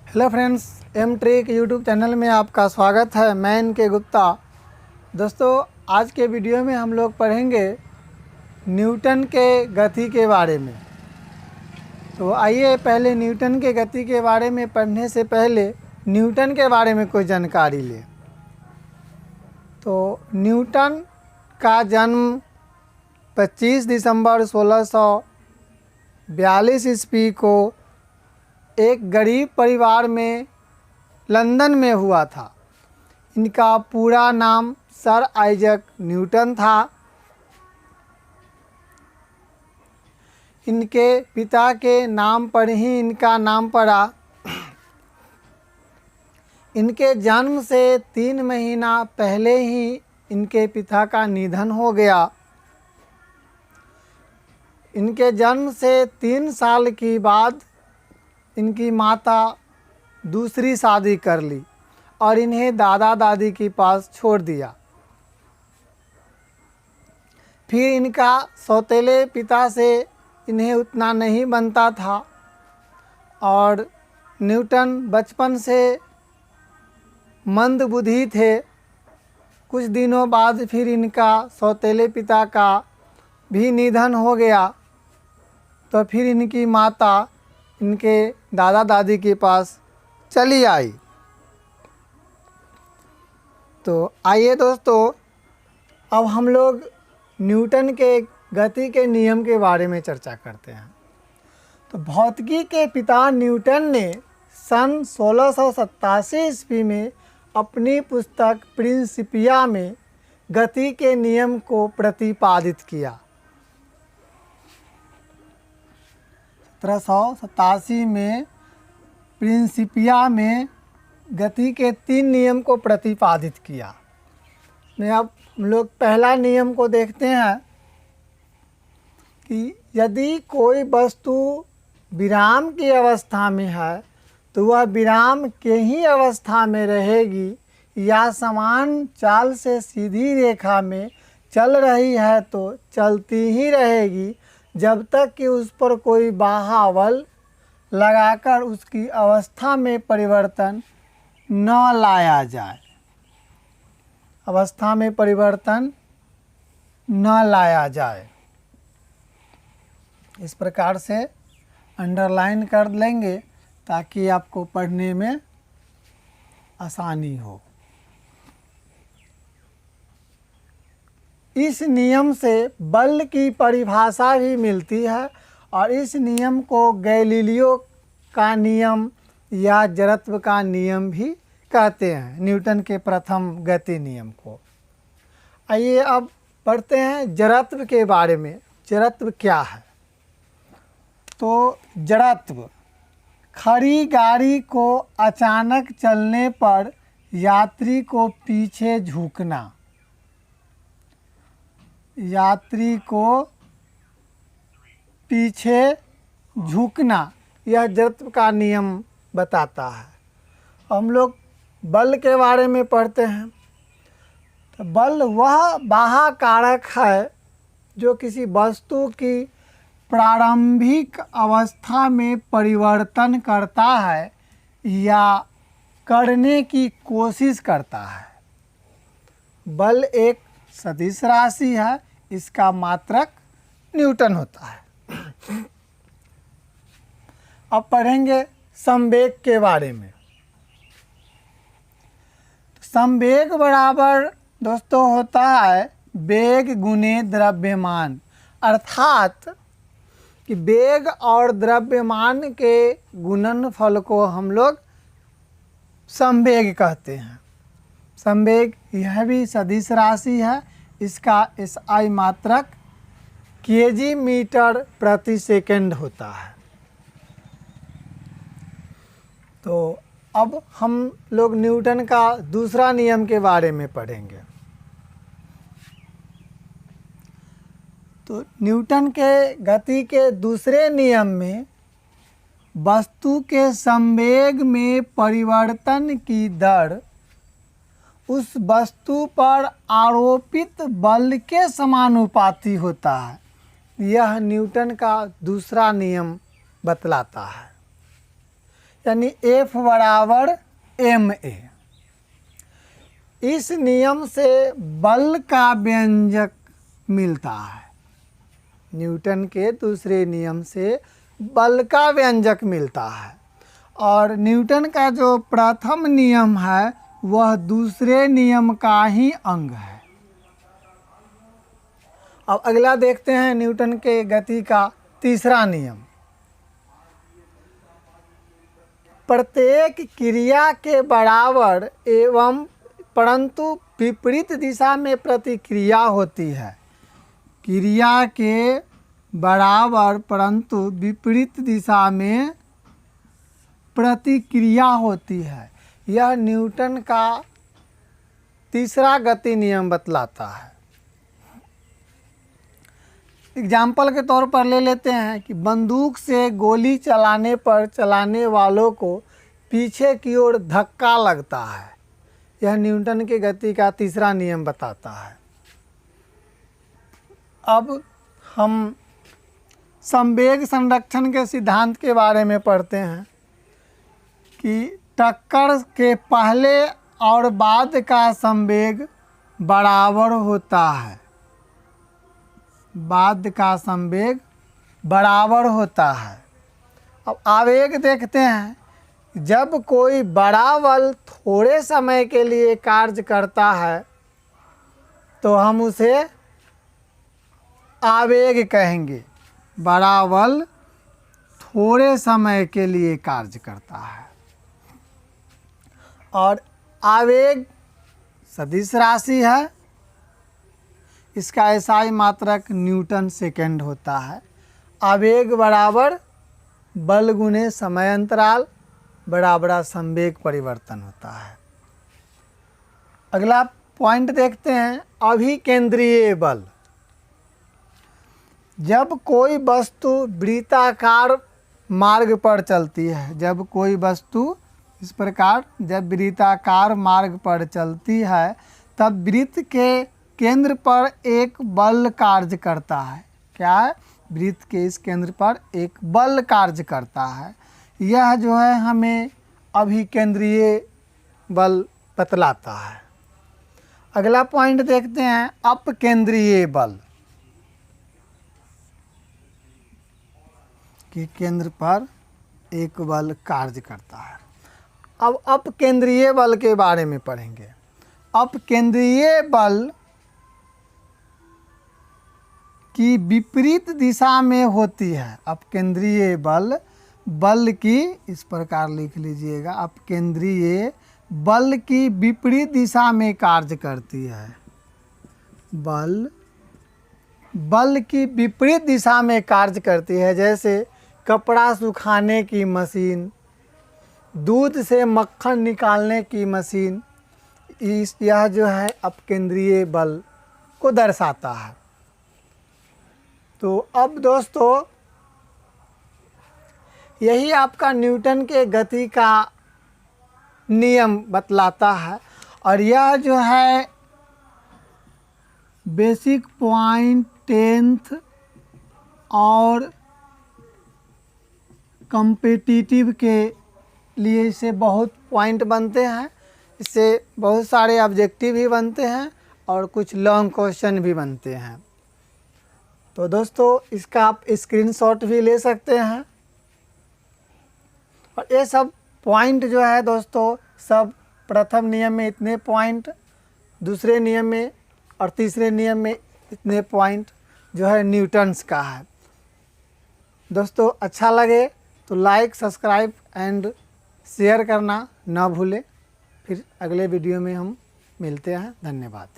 Hello friends, M trick YouTube channel में आपका स्वागत है। मैं इनके गुप्ता। दोस्तों, आज के वीडियो में हम लोग पढ़ेंगे न्यूटन के गति के बारे में। तो आइए पहले न्यूटन के गति के बारे में पढ़ने से पहले न्यूटन के बारे में कोई जानकारी ले। तो न्यूटन का जन्म 25 दिसंबर 1642 ईस्वी को एक गरीब परिवार में लंदन में हुआ था। इनका पूरा नाम सर आइजैक न्यूटन था। इनके पिता के नाम पर ही इनका नाम पड़ा। इनके जन्म से 3 महीना पहले ही इनके पिता का निधन हो गया। इनके जन्म से 3 साल की बाद इनकी माता दूसरी शादी कर ली और इन्हें दादा दादी के पास छोड़ दिया। फिर इनका सौतेले पिता से इन्हें उतना नहीं बनता था और न्यूटन बचपन से मंदबुद्धि थे। कुछ दिनों बाद फिर इनका सौतेले पिता का भी निधन हो गया। तो फिर इनकी माता इनके दादा दादी के पास चली आई। तो आइए दोस्तों, अब हम लोग न्यूटन के गति के नियम के बारे में चर्चा करते हैं। तो भौतिकी के पिता न्यूटन ने सन 1687 ईस्वी में अपनी पुस्तक प्रिंसिपिया में गति के नियम को प्रतिपादित किया। 1787 में प्रिंसिपिया में गति के 3 नियम को प्रतिपादित किया। में अब हम लोग पहला नियम को देखते हैं कि यदि कोई वस्तु विराम की अवस्था में है तो वह विराम के ही अवस्था में रहेगी, या समान चाल से सीधी रेखा में चल रही है तो चलती ही रहेगी जब तक कि उस पर कोई बाह्य बल लगाकर उसकी अवस्था में परिवर्तन न लाया जाए। अवस्था में परिवर्तन न लाया जाए। इस प्रकार से अंडरलाइन कर लेंगे ताकि आपको पढ़ने में आसानी हो। इस नियम से बल की परिभाषा भी मिलती है और इस नियम को गैलीलियो का नियम या जड़त्व का नियम भी कहते हैं, न्यूटन के प्रथम गति नियम को। आइए अब पढ़ते हैं जड़त्व के बारे में। जड़त्व क्या है? तो जड़त्व खड़ी गाड़ी को अचानक चलने पर यात्री को पीछे झुकना, यात्री को पीछे झुकना, यह जड़त्व का नियम बताता है। हम लोग बल के बारे में पढ़ते हैं। तो बल वह बाह्य कारक है जो किसी वस्तु की प्रारंभिक अवस्था में परिवर्तन करता है या करने की कोशिश करता है। बल एक सदिश राशि है, इसका मात्रक न्यूटन होता है। अब पढ़ेंगे संवेग के बारे में। संवेग बराबर दोस्तों होता है वेग गुने द्रव्यमान, अर्थात कि वेग और द्रव्यमान के गुणनफल को हम लोग संवेग कहते हैं। संवेग यह भी सदिश राशि है, इसका SI मात्रक kg मीटर प्रति सेकंड होता है। तो अब हम लोग न्यूटन का दूसरा नियम के बारे में पढ़ेंगे। तो न्यूटन के गति के दूसरे नियम में वस्तु के संवेग में परिवर्तन की दर उस वस्तु पर आरोपित बल के समानुपाती होता है। यह न्यूटन का दूसरा नियम बतलाता है। यानी F बराबर ma। इस नियम से बल का व्यंजक मिलता है। न्यूटन के दूसरे नियम से बल का व्यंजक मिलता है, और न्यूटन का जो प्रथम नियम है वह दूसरे नियम का ही अंग है। अब अगला देखते हैं न्यूटन के गति का तीसरा नियम। प्रत्येक क्रिया के बराबर एवं परंतु विपरीत दिशा में प्रतिक्रिया होती है। क्रिया के बराबर परंतु विपरीत दिशा में प्रतिक्रिया होती है। यह न्यूटन का तीसरा गति नियम बतलाता है। एग्जाम्पल के तौर पर ले लेते हैं कि बंदूक से गोली चलाने पर चलाने वालों को पीछे की ओर धक्का लगता है। यह न्यूटन की गति का तीसरा नियम बताता है। अब हम संवेग संरक्षण के सिद्धांत के बारे में पढ़ते हैं कि टक्कर के पहले और बाद का संवेग बराबर होता है। बाद का संवेग बराबर होता है। अब आवेग देखते हैं। जब कोई बड़ा बल थोड़े समय के लिए कार्य करता है तो हम उसे आवेग कहेंगे। बड़ा बल थोड़े समय के लिए कार्य करता है। और आवेग सदिश राशि है। इसका एसआई मात्रक न्यूटन सेकेंड होता है। आवेग बराबर बल गुने समय अंतराल बराबर संवेग परिवर्तन होता है। अगला पॉइंट देखते हैं, अभिकेंद्रीय बल। जब कोई वस्तु वृत्ताकार मार्ग पर चलती है, जब कोई वस्तु इस प्रकार जब वृत्ताकार मार्ग पर चलती है तब वृत्त के केंद्र पर एक बल कार्य करता है। क्या है? वृत्त के इस केंद्र पर एक बल कार्य करता है। यह जो है हमें अभिकेंद्रीय बल बतलाता है। अगला पॉइंट देखते हैं, अपकेंद्रीय बल। कि केंद्र पर एक बल कार्य करता है। अब अपकेंद्रीय बल के बारे में पढ़ेंगे। अपकेंद्रीय बल की विपरीत दिशा में होती है। अपकेंद्रीय बल बल की इस प्रकार लिख लीजिएगा, अपकेंद्रीय बल की विपरीत दिशा में कार्य करती है। बल की विपरीत दिशा में कार्य करती है। जैसे कपड़ा सुखाने की मशीन, दूध से मक्खन निकालने की मशीन, यह जो है अपकेंद्रीय बल को दर्शाता है। तो अब दोस्तों यही आपका न्यूटन के गति का नियम बतलाता है। और यह जो है बेसिक पॉइंट 10th और कॉम्पिटिटिव के लिए इससे बहुत पॉइंट बनते हैं। इससे बहुत सारे ऑब्जेक्टिव भी बनते हैं और कुछ लॉन्ग क्वेश्चन भी बनते हैं। तो दोस्तों इसका आप स्क्रीनशॉट भी ले सकते हैं। और ये सब पॉइंट जो है दोस्तों सब प्रथम नियम में इतने पॉइंट, दूसरे नियम में और तीसरे नियम में इतने पॉइंट जो है न्यूटन्स का है। दोस्तों अच्छा लगे तो लाइक, सब्सक्राइब एंड शेयर करना ना भूलें। फिर अगले वीडियो में हम मिलते हैं। धन्यवाद।